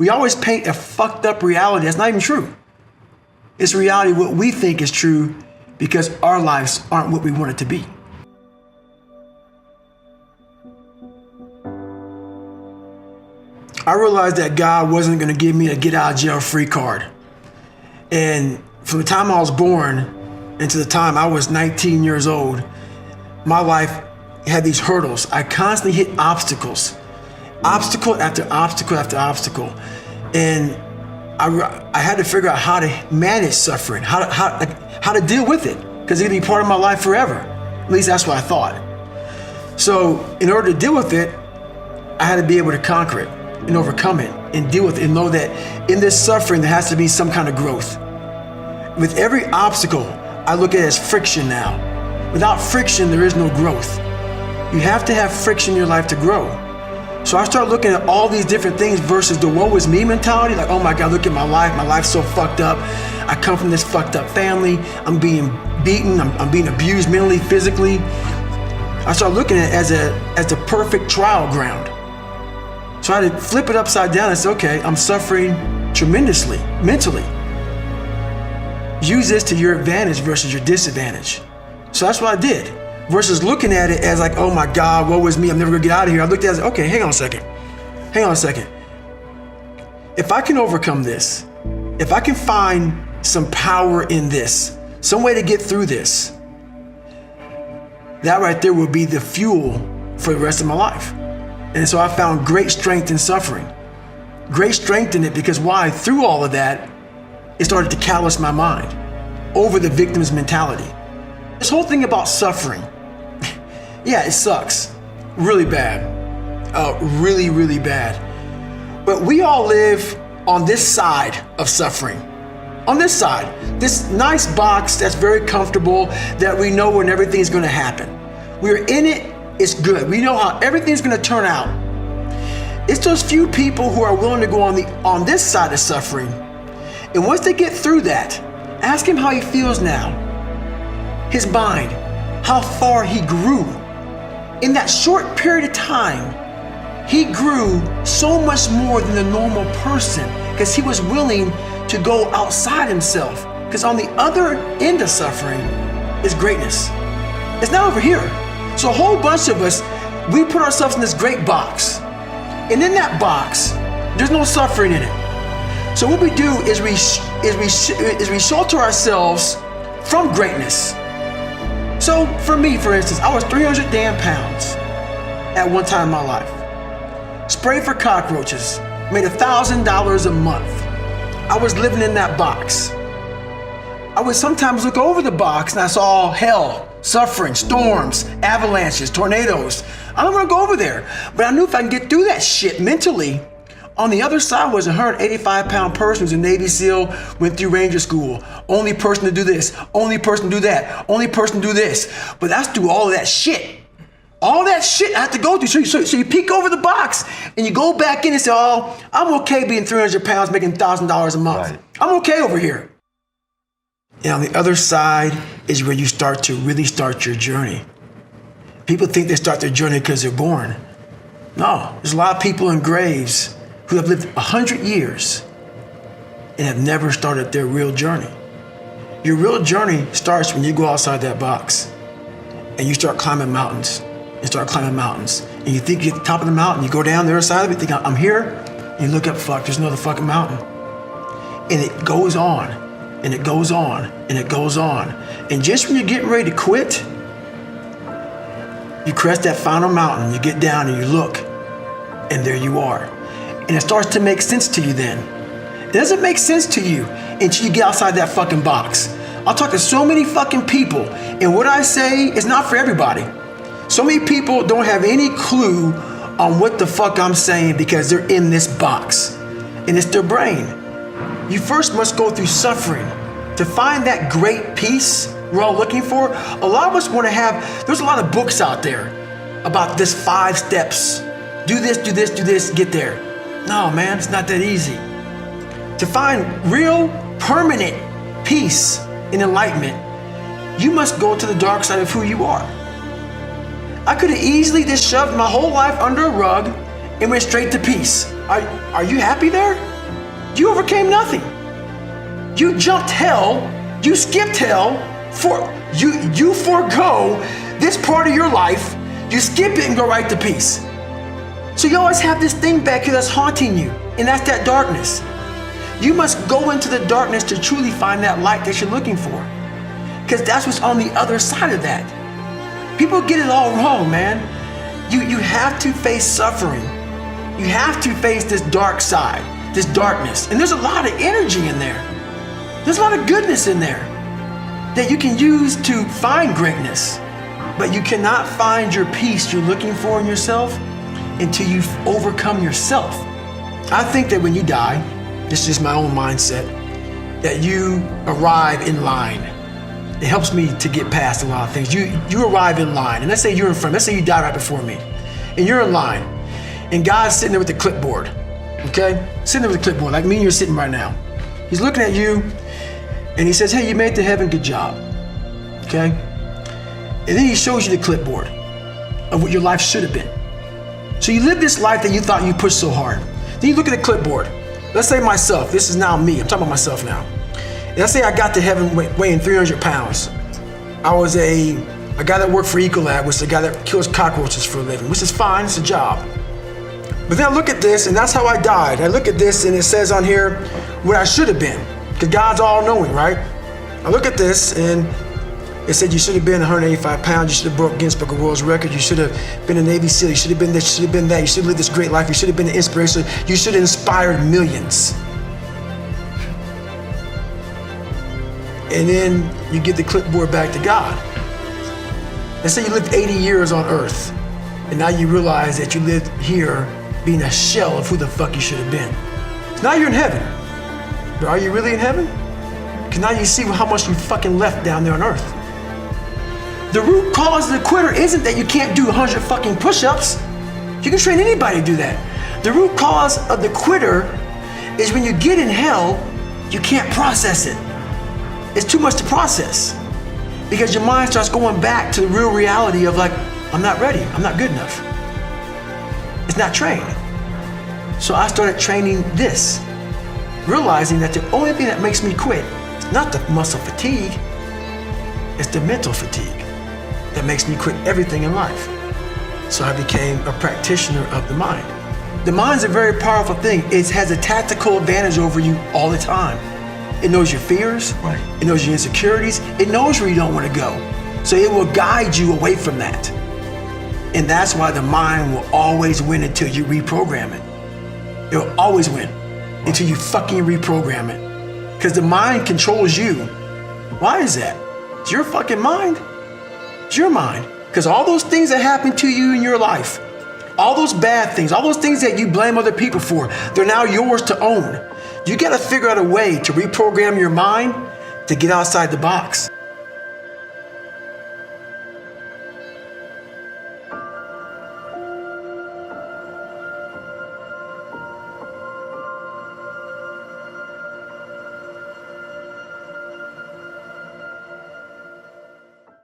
We always paint a fucked up reality that's not even true. It's reality what we think is true because our lives aren't what we want it to be. I realized that God wasn't going to give me a get out of jail free card. And from the time I was born and to the time I was 19 years old, my life had these hurdles. I constantly hit obstacles, obstacle after obstacle after obstacle. And I had to figure out how to manage suffering, how to deal with it, because it'd be part of my life forever. At least that's what I thought. So in order to deal with it, I had to be able to conquer it and overcome it and deal with it and know that in this suffering, there has to be some kind of growth. With every obstacle, I look at it as friction now. Without friction, there is no growth. You have to have friction in your life to grow. So I started looking at all these different things versus the woe is me mentality. Like, oh my God, look at my life. My life's so fucked up. I come from this fucked up family. I'm being beaten. I'm being abused mentally, physically. I started looking at it as the perfect trial ground. So I had to flip it upside down and say, okay, I'm suffering tremendously, mentally. Use this to your advantage versus your disadvantage. So that's what I did. Versus looking at it as like, oh my God, woe is me, I'm never gonna get out of here. I looked at it as, okay, hang on a second. If I can overcome this, if I can find some power in this, some way to get through this, that right there will be the fuel for the rest of my life. And so I found great strength in suffering. Great strength in it because why? Through all of that, it started to callous my mind over the victim's mentality. This whole thing about suffering, yeah, it sucks. Really bad. Really, really bad. But we all live on this side of suffering. On this side, this nice box that's very comfortable, that we know when everything's gonna happen. We're in it, it's good. We know how everything's gonna turn out. It's those few people who are willing to go on this side of suffering. And once they get through that, ask him how he feels now. His mind, how far he grew. In that short period of time, he grew so much more than the normal person because he was willing to go outside himself. Because on the other end of suffering is greatness. It's not over here. So a whole bunch of us, we put ourselves in this great box. And in that box, there's no suffering in it. So what we do is we shelter ourselves from greatness. So for me, for instance, I was 300 damn pounds at one time in my life. Sprayed for cockroaches, made $1,000 a month. I was living in that box. I would sometimes look over the box and I saw hell, suffering, storms, avalanches, tornadoes. I don't want to go over there, but I knew if I can get through that shit mentally, on the other side was a 185-pound person who's a Navy SEAL, went through Ranger School. Only person to do this, only person to do that, only person to do this. But that's through all of that shit. All that shit I have to go through. So you peek over the box and you go back in and say, oh, I'm okay being 300 pounds, making $1,000 a month. Right. I'm okay over here. And on the other side is where you start to really start your journey. People think they start their journey because they're born. No, there's a lot of people in graves who have lived 100 years and have never started their real journey. Your real journey starts when you go outside that box and you start climbing mountains and start climbing mountains. And you think you're at the top of the mountain, you go down the other side of it, you think, I'm here, and you look up, fuck, there's another fucking mountain. And it goes on, and it goes on, and it goes on. And just when you're getting ready to quit, you crest that final mountain, you get down and you look, and there you are. And it starts to make sense to you then. It doesn't make sense to you until you get outside that fucking box. I'll talk to so many fucking people, and what I say is not for everybody. So many people don't have any clue on what the fuck I'm saying because they're in this box, and it's their brain. You first must go through suffering to find that great peace we're all looking for. A lot of us want to have, there's a lot of books out there about this 5 steps. Do this, do this, do this, get there. No, man, it's not that easy. To find real, permanent peace and enlightenment, you must go to the dark side of who you are. I could have easily just shoved my whole life under a rug and went straight to peace. Are you happy there? You overcame nothing. You jumped hell, you skipped hell, you forego this part of your life, you skip it and go right to peace. So you always have this thing back here that's haunting you, and that's that darkness. You must go into the darkness to truly find that light that you're looking for, because that's what's on the other side of that. People get it all wrong, man. You have to face suffering. You have to face this dark side, this darkness. And there's a lot of energy in there. There's a lot of goodness in there that you can use to find greatness. But you cannot find your peace you're looking for in yourself until you've overcome yourself. I think that when you die, this is my own mindset, that you arrive in line. It helps me to get past a lot of things. You arrive in line, and let's say you're in front, let's say you die right before me, and you're in line, and God's sitting there with the clipboard, okay? Sitting there with the clipboard, like me and you're sitting right now. He's looking at you, and he says, hey, you made it to heaven, good job, okay? And then he shows you the clipboard of what your life should have been. So you live this life that you thought you pushed so hard. Then you look at the clipboard. Let's say myself, this is now me, I'm talking about myself now. And let's say I got to heaven weighing 300 pounds. I was a guy that worked for Ecolab, which is a guy that kills cockroaches for a living, which is fine, it's a job. But then I look at this, and that's how I died. I look at this, and it says on here what I should have been, because God's all-knowing, right? I look at this, and it said you should have been 185 pounds, you should have broke Guinness Book of World Records, you should have been a Navy SEAL, you should have been this, you should have been that, you should have lived this great life, you should have been an inspiration, you should have inspired millions. And then you get the clipboard back to God. Let's say you lived 80 years on earth, and now you realize that you lived here being a shell of who the fuck you should have been. So now you're in heaven. But are you really in heaven? Because now you see how much you fucking left down there on earth. The root cause of the quitter isn't that you can't do 100 fucking push-ups. You can train anybody to do that. The root cause of the quitter is when you get in hell, you can't process it. It's too much to process, because your mind starts going back to the real reality of like, I'm not ready, I'm not good enough. It's not trained. So I started training this, realizing that the only thing that makes me quit is not the muscle fatigue, it's the mental fatigue that makes me quit everything in life. So I became a practitioner of the mind. The mind's a very powerful thing. It has a tactical advantage over you all the time. It knows your fears, right. It knows your insecurities, it knows where you don't want to go. So it will guide you away from that. And that's why the mind will always win until you reprogram it. It will always win until you fucking reprogram it. Because the mind controls you. Why is that? It's your fucking mind. It's your mind. Because all those things that happen to you in your life, all those bad things, all those things that you blame other people for, they're now yours to own. You gotta figure out a way to reprogram your mind to get outside the box.